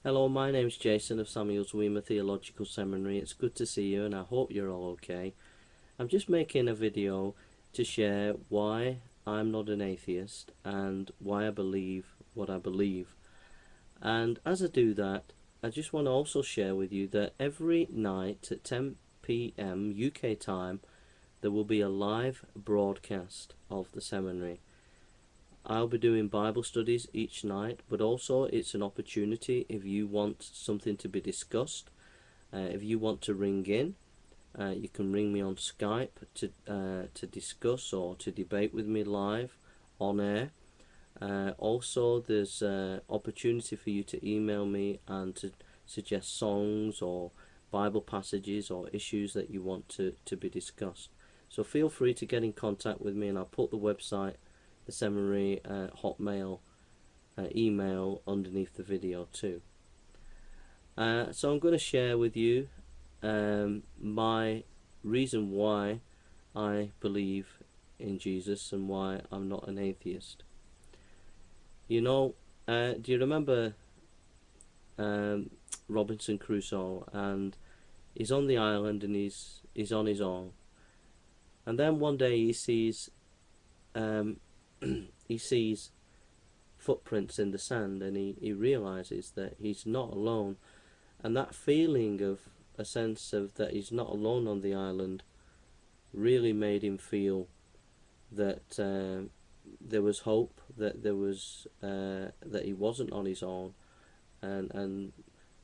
Hello, my name's Jason of Samuel's Weymouth Theological Seminary. It's good to see you and I hope you're all okay. I'm just making a video to share why I'm not an atheist and why I believe what I believe. And as I do that, I just want to also share with you that every night at 10 p.m. UK time there will be a live broadcast of the seminary. I'll be doing Bible studies each night, but also it's an opportunity if you want something to be discussed. If you want to ring in, you can ring me on Skype to discuss or to debate with me live on air. Also, there's opportunity for you to email me and to suggest songs or Bible passages or issues that you want to be discussed. So feel free to get in contact with me, and I'll put the website, the seminary Hotmail email underneath the video too. So I'm going to share with you my reason why I believe in Jesus and why I'm not an atheist. You know, do you remember Robinson Crusoe? And he's on the island and he's on his own, and then one day he sees he sees footprints in the sand, and he realizes that he's not alone, and that feeling of a sense of that he's not alone on the island really made him feel that there was hope, that there was that he wasn't on his own, and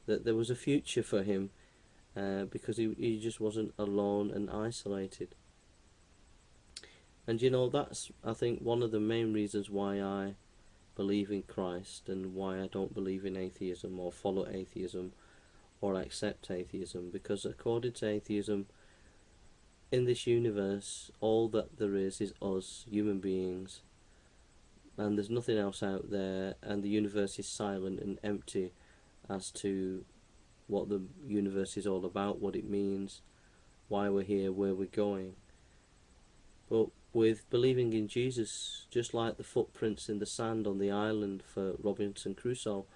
that there was a future for him, because he just wasn't alone and isolated. And you know, that's, I think, one of the main reasons why I believe in Christ and why I don't believe in atheism or follow atheism or accept atheism, because according to atheism, in this universe all that there is us, human beings, and there's nothing else out there, and the universe is silent and empty as to what the universe is all about, what it means, why we're here, where we're going. But with believing in Jesus, just like the footprints in the sand on the island for Robinson Crusoe,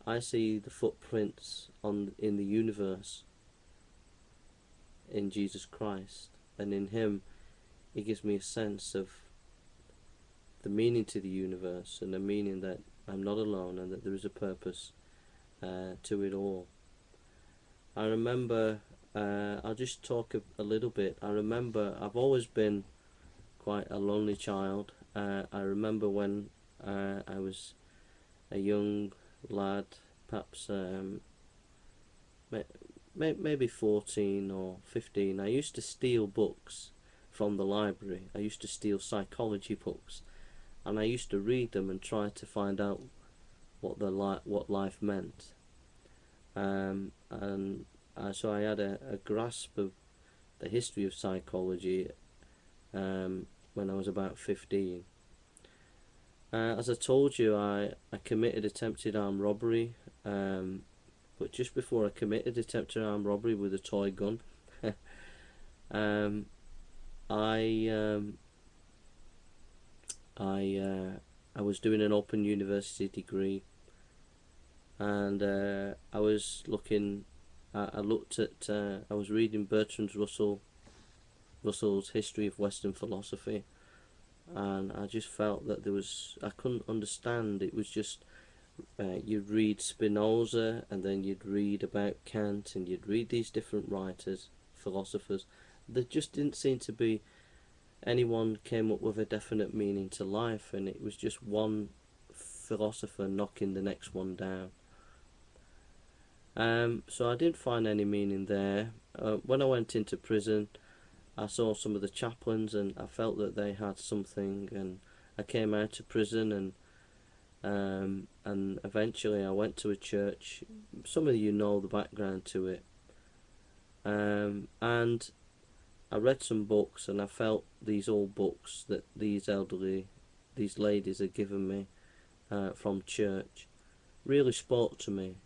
I see the footprints in the universe in Jesus Christ, and in him it gives me a sense of the meaning to the universe, and the meaning that I'm not alone and that there is a purpose to it all. I remember, I'll just talk a little bit. I remember I've always been quite a lonely child. I remember when I was a young lad, perhaps maybe 14 or 15, I used to steal books from the library. I used to steal psychology books, and I used to read them and try to find out what life meant. So I had a grasp of the history of psychology when I was about 15. As I told you, I committed attempted armed robbery, but just before I committed attempted armed robbery with a toy gun, I was doing an open university degree, and I was looking. I was reading Bertrand Russell's History of Western Philosophy, and I just felt that I couldn't understand. It was just you'd read Spinoza, and then you'd read about Kant, and you'd read these different writers, philosophers. There just didn't seem to be anyone came up with a definite meaning to life, and it was just one philosopher knocking the next one down. So I didn't find any meaning there. When I went into prison, I saw some of the chaplains, and I felt that they had something, and I came out of prison, and eventually I went to a church. Some of you know the background to it, and I read some books, and I felt these old books that these ladies had given me from church really spoke to me,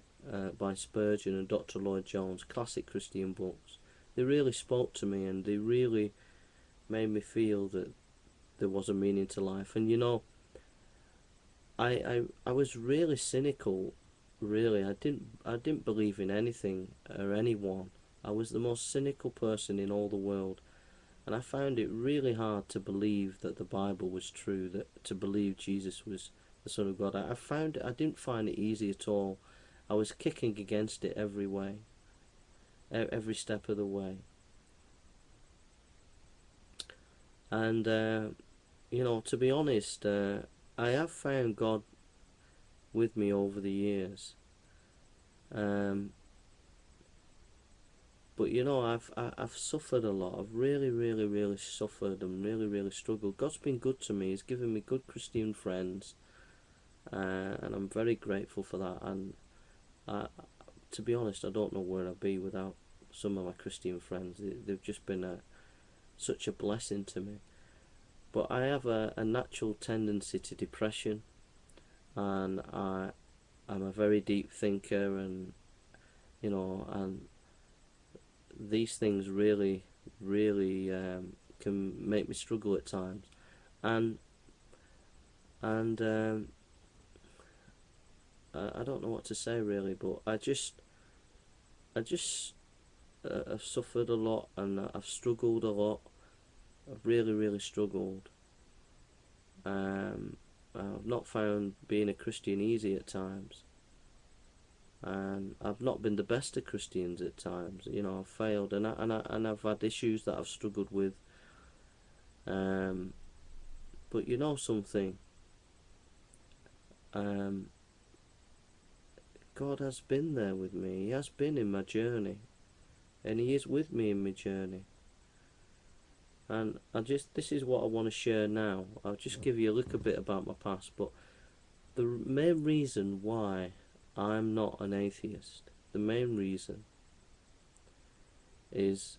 by Spurgeon and Dr. Lloyd Jones, classic Christian books. They really spoke to me, and they really made me feel that there was a meaning to life. And you know, I was really cynical really, I didn't believe in anything or anyone. I was the most cynical person in all the world, and I found it really hard to believe that the Bible was true, that to believe Jesus was the Son of God. I didn't find it easy at all. I was kicking against it every way, every step of the way. And to be honest, I have found God with me over the years. But I've suffered a lot. I've really, really, really suffered and really, really struggled. God's been good to me. He's given me good Christian friends, and I'm very grateful for that. And to be honest, I don't know where I'd be without some of my Christian friends. They've just been such a blessing to me. But I have a natural tendency to depression, and I'm a very deep thinker, and and these things really, really can make me struggle at times, and I don't know what to say really, but I just I've suffered a lot, and I've struggled a lot. I've really, really struggled. I've not found being a Christian easy at times, and I've not been the best of Christians at times. I've failed, and I've had issues that I've struggled with. But you know something, God has been there with me. He has been in my journey, and He is with me in my journey. And this is what I want to share now. I'll just give you a little bit about my past, but the main reason why I'm not an atheist, the main reason is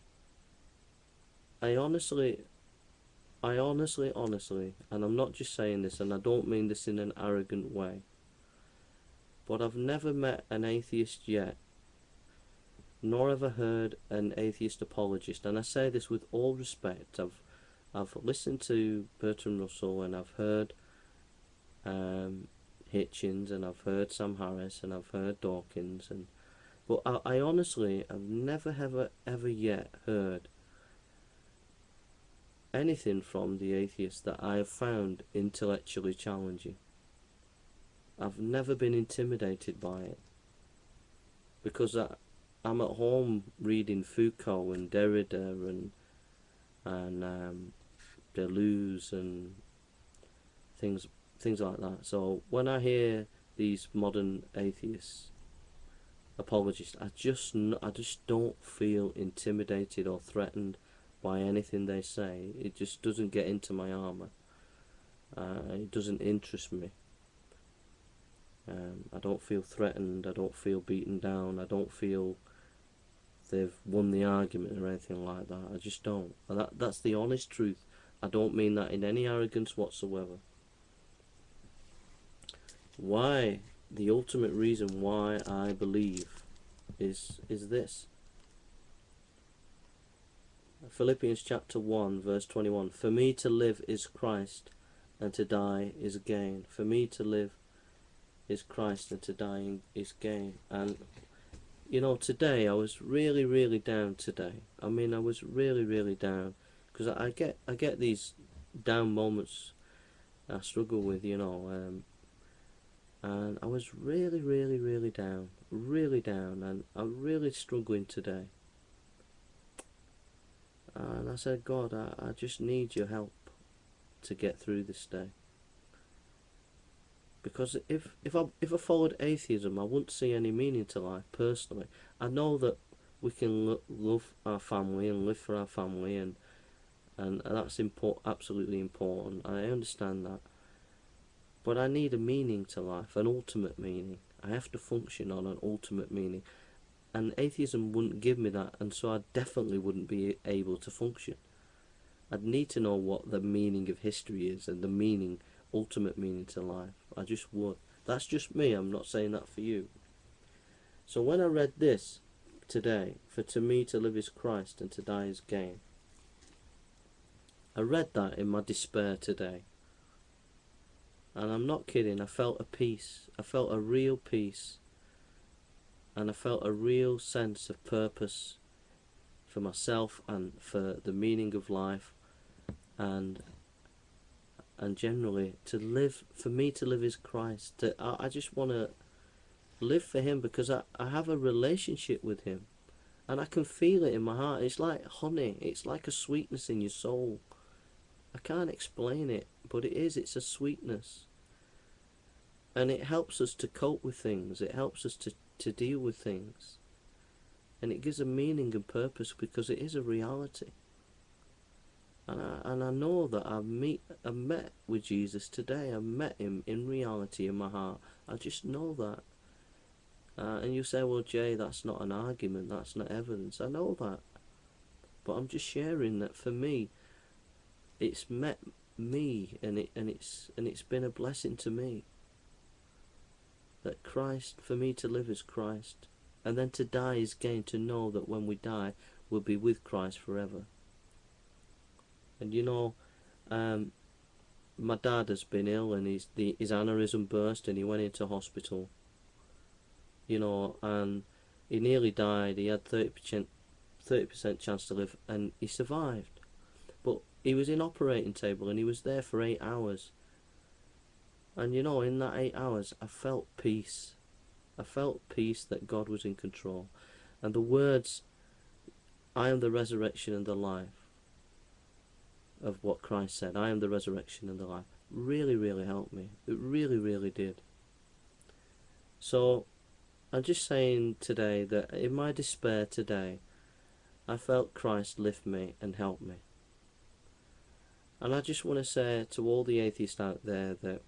I honestly, and I'm not just saying this, and I don't mean this in an arrogant way, but I've never met an atheist yet, nor ever heard an atheist apologist. And I say this with all respect. I've listened to Bertrand Russell, and I've heard Hitchens, and I've heard Sam Harris, and I've heard Dawkins, but I honestly have never ever yet heard anything from the atheists that I have found intellectually challenging. I've never been intimidated by it, because I'm at home reading Foucault and Derrida and Deleuze and things like that. So when I hear these modern atheists apologists, I just don't feel intimidated or threatened by anything they say. It just doesn't get into my armour. It doesn't interest me. I don't feel threatened. I don't feel beaten down. I don't feel they've won the argument or anything like that. I just don't. And that's the honest truth. I don't mean that in any arrogance whatsoever. Why? The ultimate reason why I believe is this. Philippians chapter 1 verse 21. For me to live is Christ, and to die is gain. For me to live is Christ, and to die is gain. And today I was really, really down today. I mean, I was really, really down, because I get these down moments I struggle with, and I was really, really, really down, and I'm really struggling today. And I said, God, I just need your help to get through this day. Because if I followed atheism, I wouldn't see any meaning to life personally. I know that we can love our family and live for our family, and that's absolutely important. I understand that. But I need a meaning to life, an ultimate meaning. I have to function on an ultimate meaning. And atheism wouldn't give me that, and so I definitely wouldn't be able to function. I'd need to know what the meaning of history is, and the ultimate meaning to life. I just would. That's just me. I'm not saying that for you. So when I read this today, for to me to live is Christ and to die is gain, I read that in my despair today. And I'm not kidding. I felt a peace. I felt a real peace and I felt a real sense of purpose for myself and for the meaning of life, and generally to live, for me to live is Christ. I just want to live for him because I have a relationship with him, and I can feel it in my heart. It's like honey, it's like a sweetness in your soul. I can't explain it, but it is, it's a sweetness. And it helps us to cope with things, it helps us to deal with things. And it gives a meaning and purpose because it is a reality. And I know that I've met with Jesus today. I've met him in reality in my heart. I just know that. And you say, well, Jay, that's not an argument, that's not evidence. I know that. But I'm just sharing that for me, it's met me, and it's been a blessing to me. That Christ, for me to live as Christ, and then to die is gain, to know that when we die, we'll be with Christ forever. And you know, my dad has been ill, and his aneurysm burst, and he went into hospital. You know, and he nearly died. He had 30% chance to live, and he survived. But he was in operating table, and he was there for 8 hours. And you know, in that 8 hours, I felt peace. I felt peace that God was in control. And the words, I am the resurrection and the life, of what Christ said, I am the resurrection and the life, really, really helped me. It really, really did. So, I'm just saying today that in my despair today, I felt Christ lift me and help me. And I just want to say to all the atheists out there that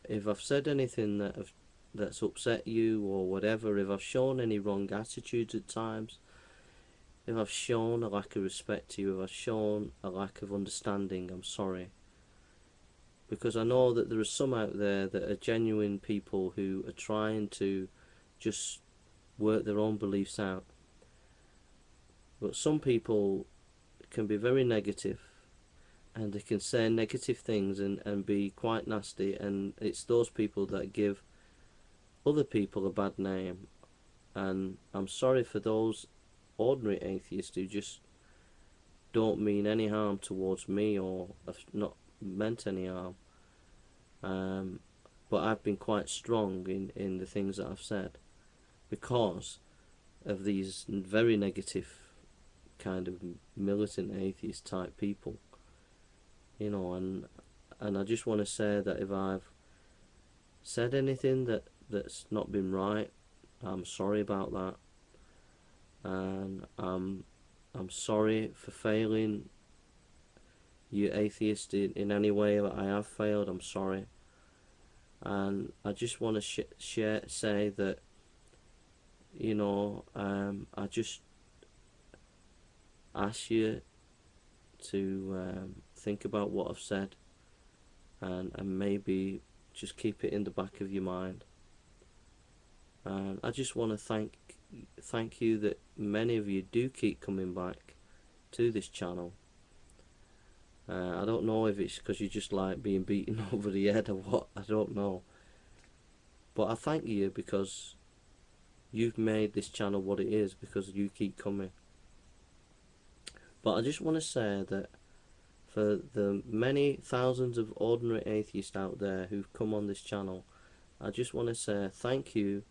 if I've said anything that's upset you or whatever, if I've shown any wrong attitudes at times, if I've shown a lack of respect to you, if I've shown a lack of understanding, I'm sorry. Because I know that there are some out there that are genuine people who are trying to just work their own beliefs out. But some people can be very negative, and they can say negative things and be quite nasty, and it's those people that give other people a bad name. And I'm sorry for those ordinary atheists who just don't mean any harm towards me or have not meant any harm. But I've been quite strong in the things that I've said because of these very negative kind of militant atheist type people, you know. And I just want to say that if I've said anything that's not been right, I'm sorry about that, and I'm sorry for failing you atheists in any way that I have failed. I'm sorry. And I just want to say that, you know, I just ask you to think about what I've said, and maybe just keep it in the back of your mind. And I just want to thank you that many of you do keep coming back to this channel. I don't know if it's because you just like being beaten over the head or what, I don't know. But I thank you because you've made this channel what it is, because you keep coming. But I just want to say that for the many thousands of ordinary atheists out there who've come on this channel, I just want to say thank you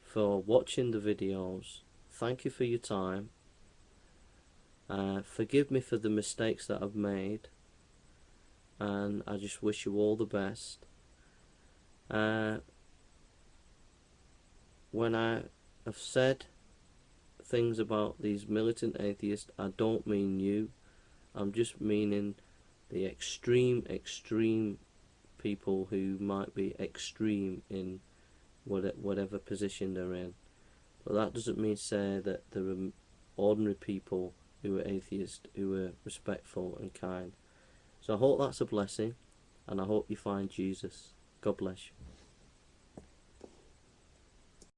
for watching the videos. Thank you for your time. Forgive me for the mistakes that I've made, and I just wish you all the best. When I have said things about these militant atheists, I don't mean you. I'm just meaning the extreme people who might be extreme in whatever position they're in. But that doesn't mean say that there are ordinary people who are atheists, who are respectful and kind. So I hope that's a blessing, and I hope you find Jesus. God bless you.